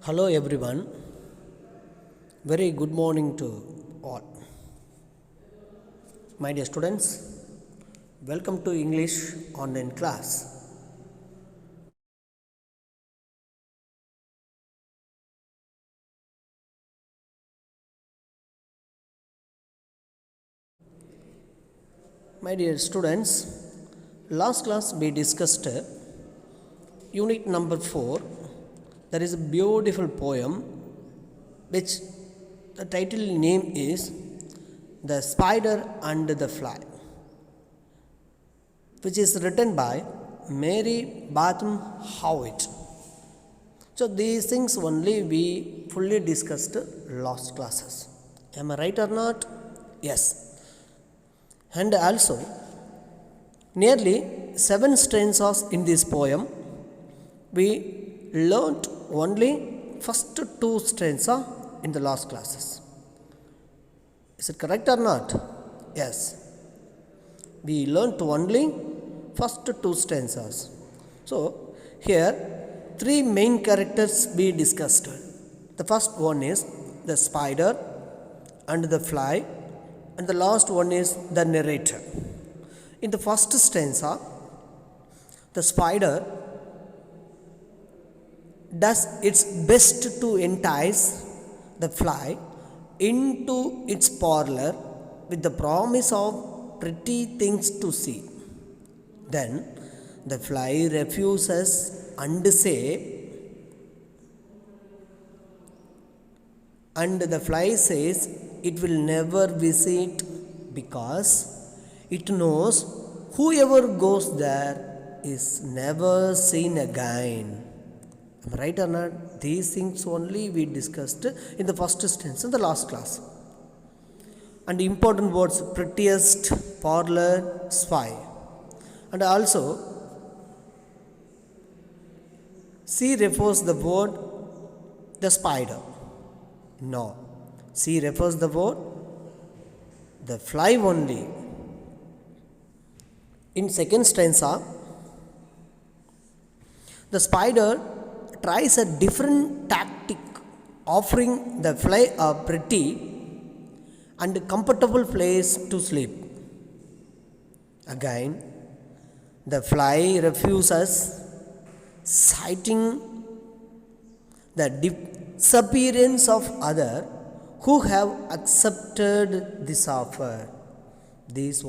Hello everyone, very good morning to all. My dear students, welcome to English online class. My dear students, last class we discussed unit number 4. There is a beautiful poem which the title name is The Spider and the Fly, which is written by Mary Batham Howitt. So these things only we fully discussed last classes. Am I right or not? Yes. And also nearly 7 stanzas in this poem. We learnt only first 2 stanza in the last classes. Is it correct or not? Yes. We learnt only first 2 stanzas. So here 3 main characters we discussed. The first one is the spider and the fly, and the last one is the narrator. In the first stanza, the spider does its best to entice the fly into its parlor with the promise of pretty things to see. Then the fly refuses and the fly says it will never visit because it knows whoever goes there is never seen again. Am I right or not? These things only we discussed in the first stanza in the last class. And important words: prettiest, parlor, spy. And also C refers the word the spider. No. C refers the word the fly only. In second stanza, the spider tries a different tactic, offering the fly a pretty and comfortable place to sleep. Again, the fly refuses, citing the disappearance of others who have accepted this offer. These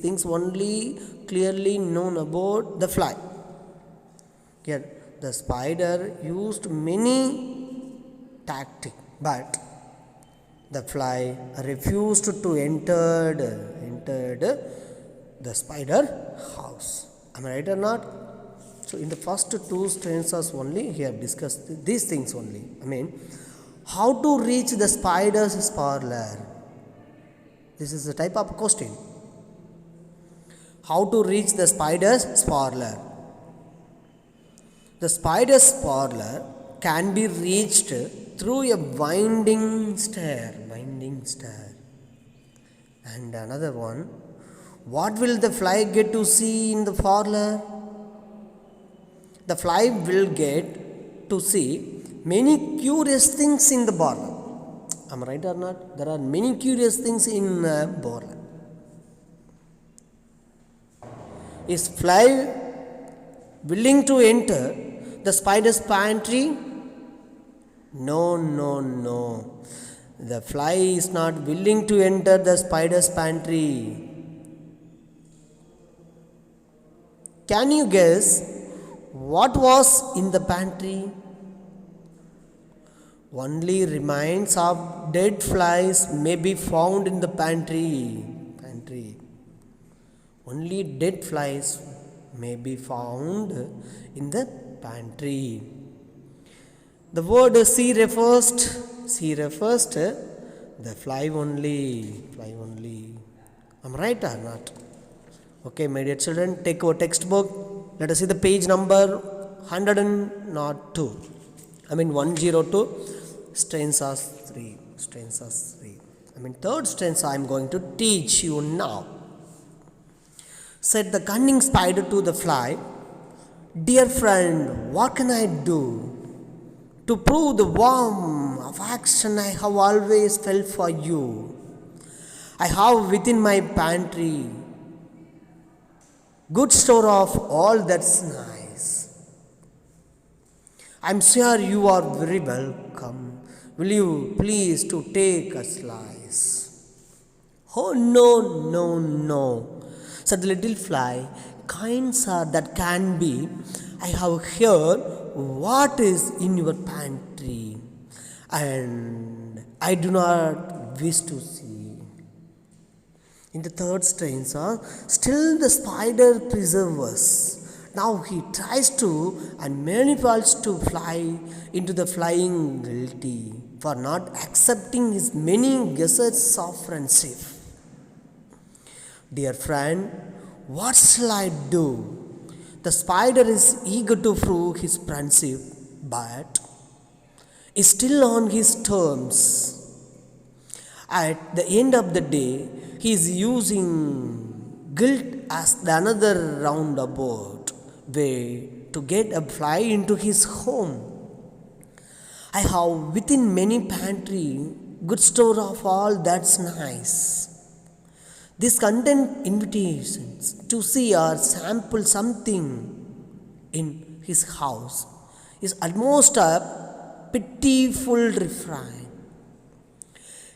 things only clearly known about the fly. Here, the spider used many tactics, but the fly refused to enter the spider house. Am I right or not? So in the first 2 stanzas only he have discussed these things only. How to reach the spider's parlor? This is a type of question. How to reach the spider's parlor? The spider's parlor can be reached through a winding stair. And another one, what will the fly get to see in the parlor? The fly will get to see many curious things in the parlor. Am I right or not? There are many curious things in the parlor. Is fly willing to enter the spider's pantry? No. The fly is not willing to enter the spider's pantry. Can you guess what was in the pantry? Only remains of dead flies may be found in the pantry. Only dead flies may be found in the pantry. The word see refers to the fly only. Am I right or not? Okay, my dear children, take our textbook. Let us see the page number 102. 102. Stanzas 3. Third stanza I am going to teach you now. Said the cunning spider to the fly, Dear friend, what can I do to prove the warmth of affection I have always felt for you? I have within my pantry good store of all that's nice. I'm sure you are very welcome. Will you please to take a slice? Oh no, no, no, said the little fly. Kind sir, that can be. I have heard what is in your pantry, and I do not wish to see. In the third stanza, still the spider preserves. Now he tries to and manifolds to fly into the flying guilty for not accepting his many guesses of friendship. Dear friend, what shall I do? The spider is eager to prove his friendship, but is still on his terms. At the end of the day, he is using guilt as the another roundabout way to get a fly into his home. I have within many pantry good store of all that's nice. This content invitations to see or sample something in his house is almost a pitiful refrain.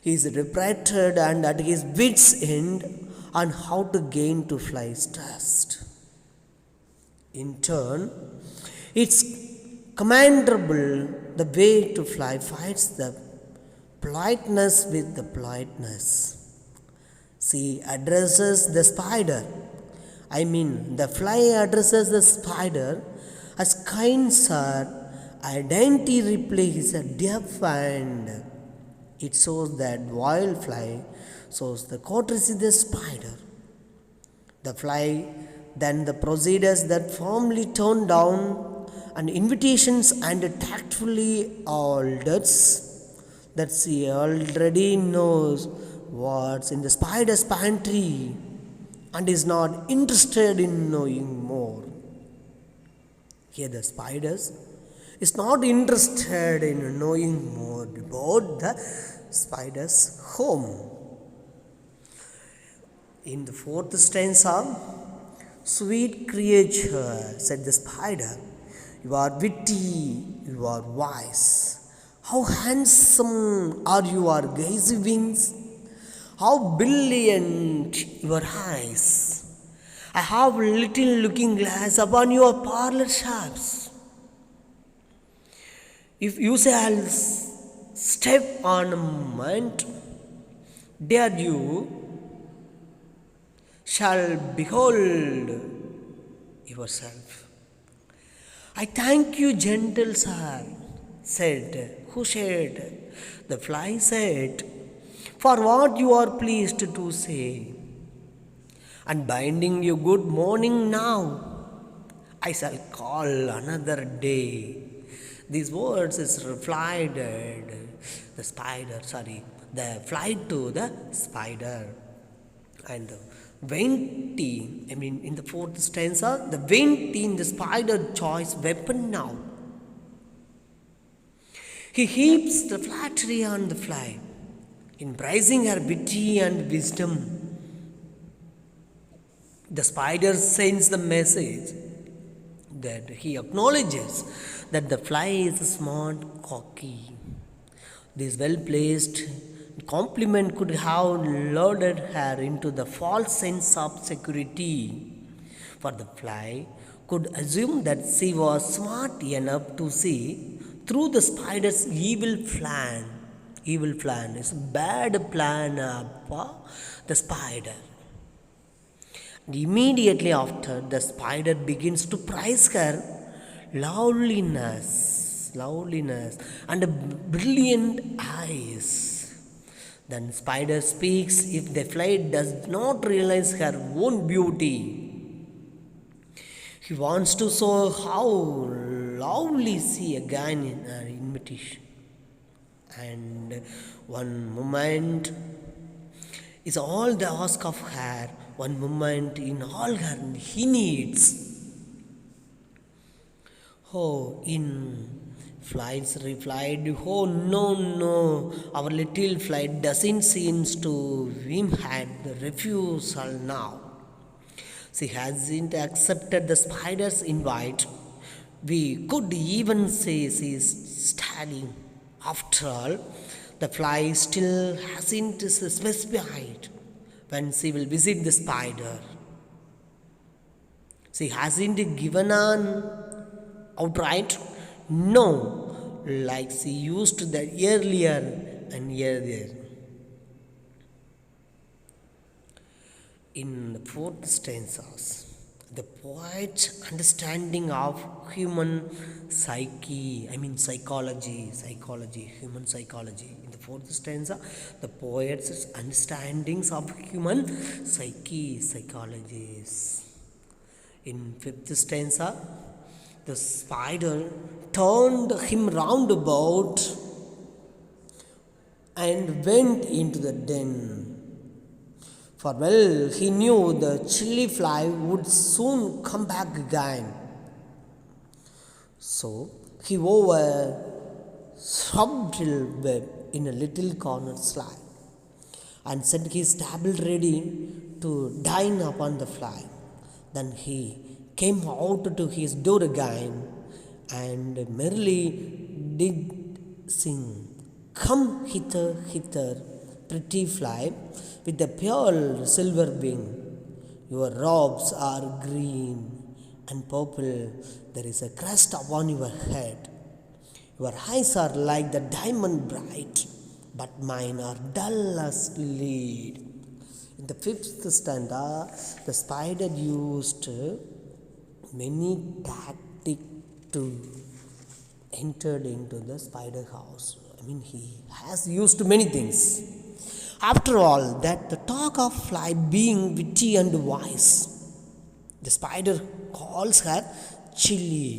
He is repeated and at his wits' end on how to gain to fly's trust. In turn, it's commendable the way to fly fights the politeness with the politeness. She addresses the spider. The fly addresses the spider as kind sir. Identity replays a dear friend. It shows that wild fly shows the courtesy the spider. The fly then the procedures that formally turn down and invitations and tactfully orders that she already knows what's in the spider's pantry and is not interested in knowing more. Here the spiders is not interested in knowing more about the spider's home. In the fourth stanza, sweet creature, said the spider, you are witty, you are wise. How handsome are your gazy wings? How brilliant your eyes! I have little looking glass upon your parlor shelves. If you shall step on a moment, dare you shall behold yourself. I thank you, gentle sir, said, who said? The fly said, for what you are pleased to say. And binding you good morning now, I shall call another day. These words is replied the fly to the spider. And the vainty, in the fourth stanza, the vainty in the spider choice weapon now. He heaps the flattery on the fly, in praising her beauty and wisdom. The spider sends the message that he acknowledges that the fly is smart, cocky. This well-placed compliment could have lured her into the false sense of security, for the fly could assume that she was smart enough to see through the spider's evil plan. Evil plan is a bad plan of the spider. And immediately after, the spider begins to praise her loveliness and brilliant eyes. Then spider speaks if the fly does not realize her own beauty. He wants to show how lovely she again in her invitation. And one moment is all the ask of her, one moment in all her he needs. Oh, in flies replied, "Oh no, no, our little flight doesn't seem to we had the refusal now. She hasn't accepted the spider's invite. We could even say she's studying. After all, the fly still hasn't specified when she will visit the spider. She hasn't given an outright no, like she used to the earlier and earlier. In the fourth stanzas, the poet's understanding of human human psychology. In the fourth stanza, the poet's understandings of human psychologies. In fifth stanza, the spider turned him round about and went into the den. For well he knew the chilly fly would soon come back again. So he wove a subtle web in a little corner slide and set his table ready to dine upon the fly. Then he came out to his door again and merrily did sing, "Come hither, hither, pretty fly, with the pure silver wing. Your robes are green and purple, there is a crest upon your head. Your eyes are like the diamond bright, but mine are dull as lead." In the fifth stanza, the spider used many tactics to enter into the spider house. He has used many things. After all, that the talk of fly being witty and wise, the spider calls her chilly.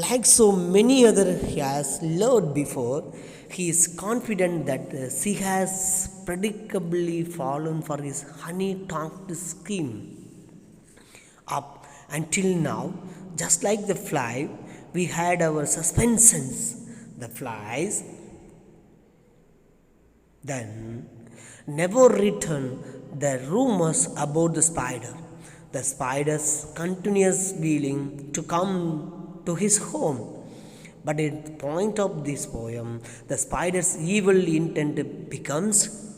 Like so many other he has loved before, he is confident that she has predictably fallen for his honey-tongued scheme. Up until now, just like the fly, we had our suspensions. The flies then never return the rumors about the spider. The spider's continuous willing to come to his home. But at the point of this poem, the spider's evil intent becomes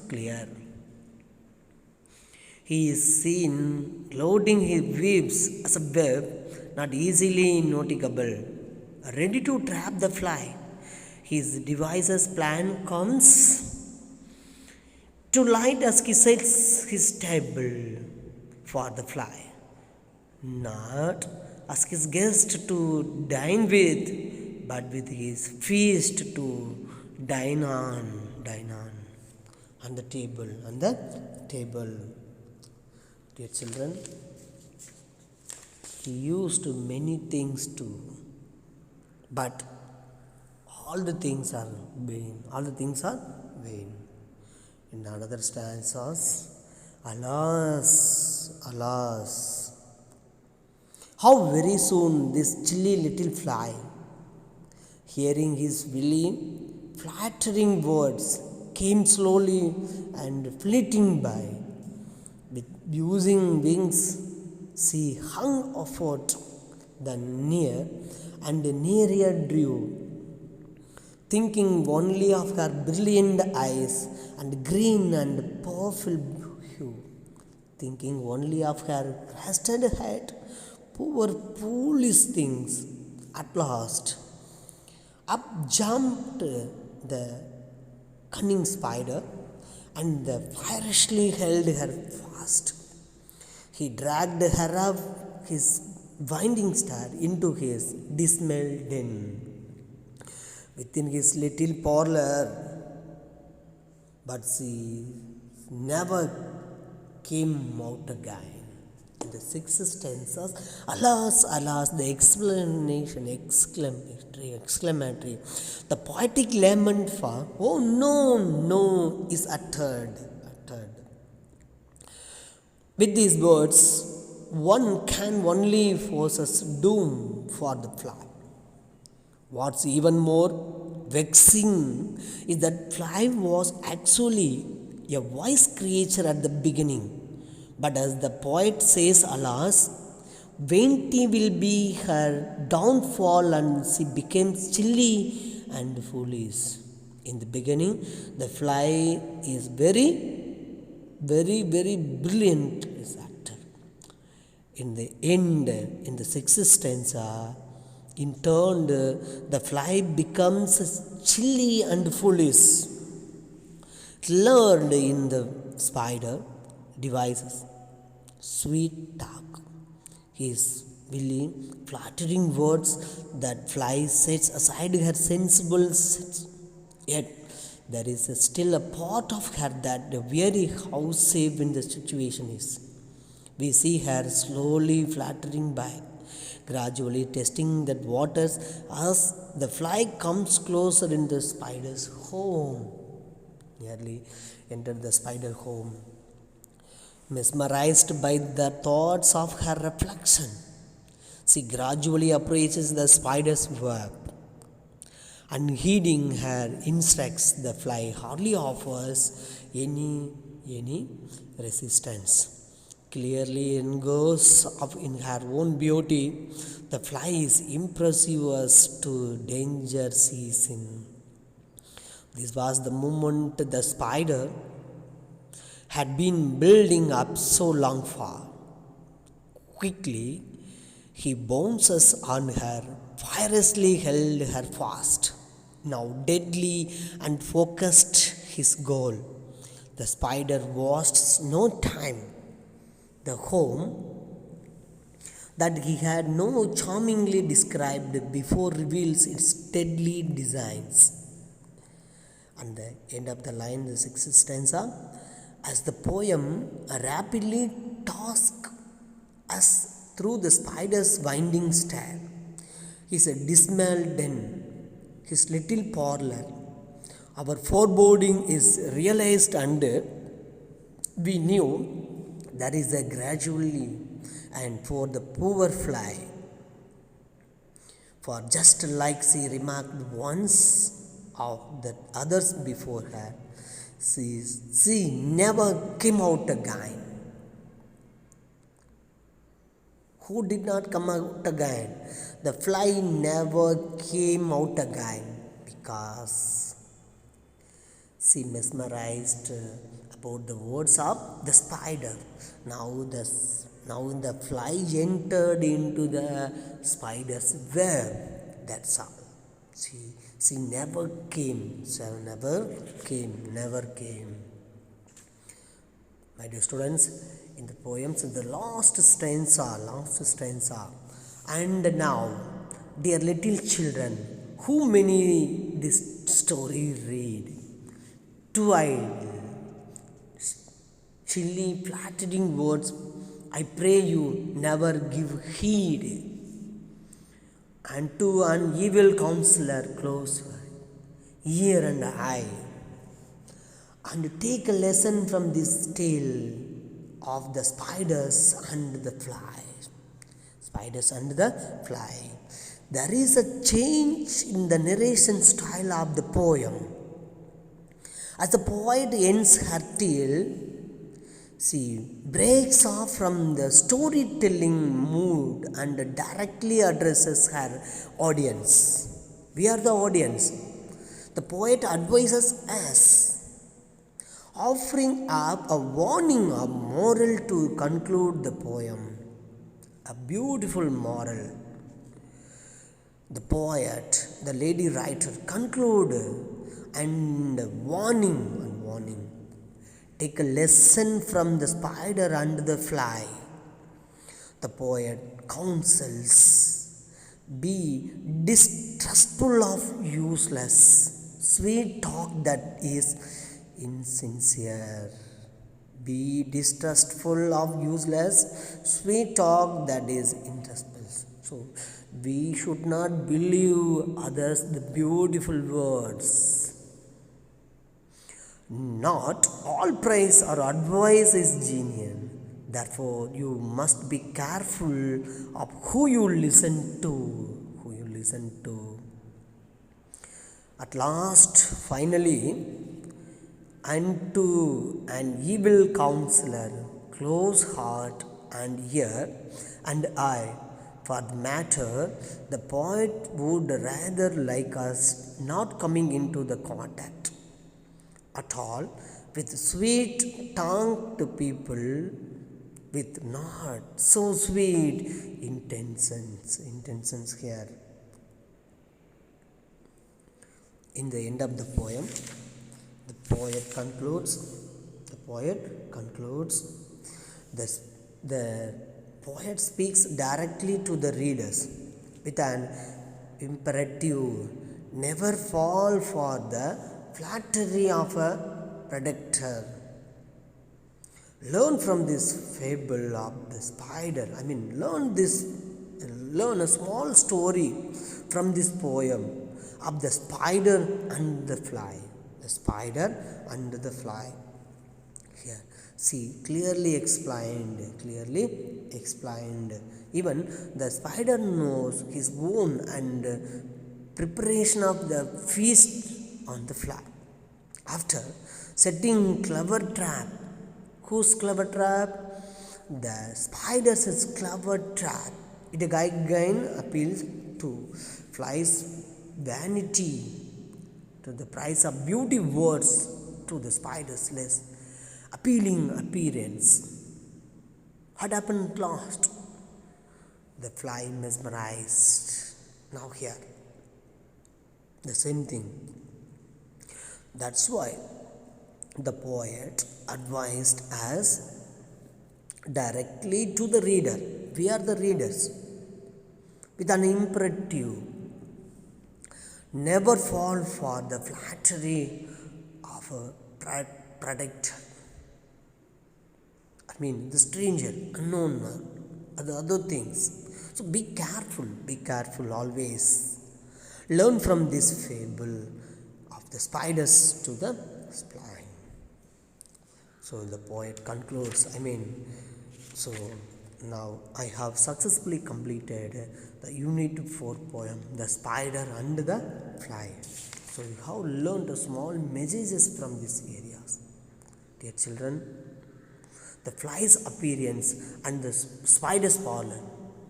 clear. He is seen loading his webs as a web not easily navigable, ready to trap the fly. His device's plan comes to light as he sets his table for the fly, not as his guest to dine with, but with his feast to dine on the table, Dear children, he used many things too, but all the things are vain. In another stanzas, alas, alas, how very soon this chilly little fly, hearing his willing, flattering words, came slowly and flitting by. With using wings, she hung afoot, then near and nearer drew, thinking only of her brilliant eyes and green and powerful hue, thinking only of her crested head. Poor foolish things! At last, up jumped the cunning spider and fiercely held her fast. He dragged her up his winding stair into his dismal den, within his little parlor, but she never came out again. In the sixth stanzas, alas, alas, the exclamatory, the poetic lament for, oh no, no, is uttered. With these words, one can only foresee doom for the fly. What's even more vexing is that fly was actually a wise creature at the beginning. But as the poet says, alas, vainty will be her downfall, and she became chilly and foolish. In the beginning, the fly is very brilliant as actor. In the end, in the sixth stanza, in turn, the fly becomes chilly and foolish. Learned in the spider devices sweet talk. His willing, flattering words that fly sets aside her sensible sense. Yet there is still a part of her that very how safe in the situation is. We see her slowly fluttering by, gradually testing that waters as the fly comes closer in the spider's home. Nearly entered the spider home. Mesmerized by the thoughts of her reflection, she gradually approaches the spider's web. Unheeding her instincts, the fly hardly offers any resistance. Clearly engrossed in her own beauty, the fly is impressive as to danger she is in. This was the moment the spider had been building up so long for. Quickly, he bounces on her, fiercely held her fast, now deadly and focused his goal. The spider wastes no time. The home that he had no charmingly described before reveals its deadly designs. And the end of the line, the sixth stanza, as the poem rapidly tasks us through the spider's winding stair, his dismal den, his little parlor, our foreboding is realized, and we knew there is a gradually, and for the poor fly, for just like she remarked once of the others before her, she never came out again. Who did not come out again? The fly never came out again because she mesmerized about the words of the spider. Now the fly entered into the spider's web. That's all. She never came. Never came. My dear students, in the poems, in the last stanza, and now, dear little children, who many this story read? Two-eyed, chilly, flattering words, I pray you never give heed. And to an evil counselor close ear and eye, and take a lesson from this tale of the spiders and the fly. Spiders and the fly. There is a change in the narration style of the poem. As the poet ends her tale, she breaks off from the storytelling mood and directly addresses her audience. We are the audience. The poet advises us, offering up a warning, a moral to conclude the poem. A beautiful moral. The poet, the lady writer, conclude and warning. Take a lesson from the spider and the fly. The poet counsels, be distrustful of useless, sweet talk that is insincere. Be distrustful of useless, sweet talk that is irresponsible. So, we should not believe others the beautiful words. Not all praise or advice is genuine. Therefore, you must be careful of who you listen to. At last, finally, unto an evil counselor, close heart and ear and eye. For the matter, the poet would rather like us not coming into the contact at all with sweet tongued people with not so sweet intentions here. In the end of the poem, the poet concludes the poet speaks directly to the readers with an imperative: never fall for the flattery of a predator. Learn from this fable of the spider. Learn a small story from this poem of the spider and the fly. The spider and the fly. Here, see, clearly explained. Even the spider knows his own and preparation of the feast on the fly. After setting clever trap. Whose clever trap? The spider's clever trap. It again appeals to fly's vanity, to the price of beauty words, to the spider's less appealing appearance. What happened at last? The fly mesmerized. Now here, the same thing. That's why the poet advised us directly to the reader. We are the readers. With an imperative: never fall for the flattery of a predator. The stranger, unknown one, the other things. So be careful always. Learn from this fable of the spiders to the fly. So the poet concludes, so now I have successfully completed the Unit 4 poem, The Spider and the Fly. So you have learned small messages from these areas. Dear children, the fly's appearance and the spider's pollen,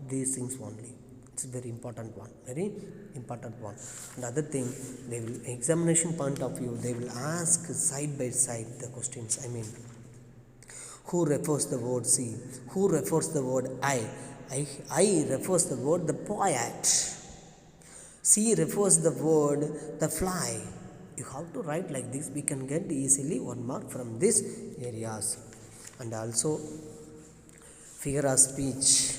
these things only. It's a very important one. The other thing, they will, examination point of view, they will ask side by side the questions. Who refers the word see? Who refers the word I? I refers the word the poet. C refers the word the fly. You have to write like this. We can get easily 1 mark from these areas. And also figure of speech.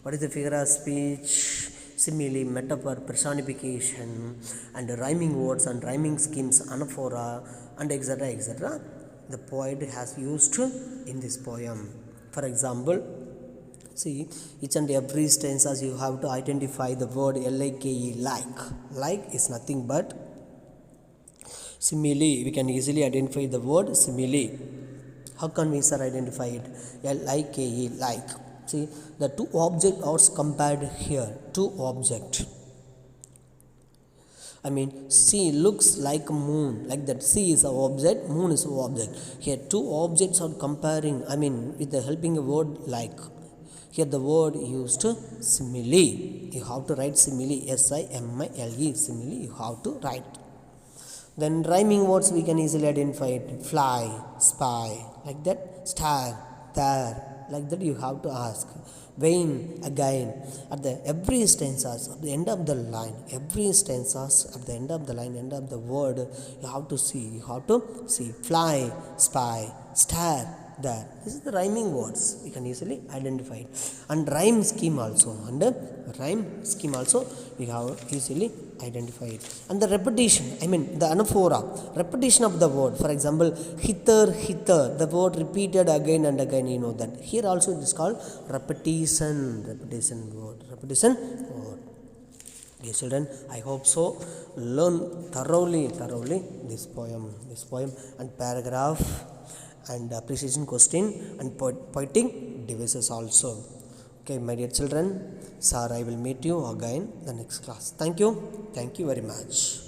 What is the figure of speech? Simile, metaphor, personification, and rhyming words and rhyming schemes, anaphora, and etc. The poet has used in this poem. For example, see, each and every stanzas you have to identify the word like. Like is nothing but simile. We can easily identify the word simile. How can we, sir, identify it? Like. See, the two objects are compared here. Two objects. C looks like a moon. Like that, C is an object, moon is an object. Here, two objects are comparing. With the helping a word like. Here, the word used simile. You have to write simile. S-I-M-I-L-E. Simile. You have to write. Then rhyming words we can easily identify it. Fly, spy, like that. Star, there, like that. You have to ask. Vain, again. At the every stanzas, at the end of the line, end of the word, you have to see. Fly, spy, star, there. This is the rhyming words. We can easily identify it. And rhyme scheme also. We have easily identify it. And the repetition, the anaphora, repetition of the word. For example, hither, the word repeated again and again, you know that. Here also it is called repetition word. Dear children, I hope so. Learn thoroughly this poem and paragraph and appreciation question and poetic devices also. Okay, my dear children, sir, I will meet you again the next class. Thank you very much.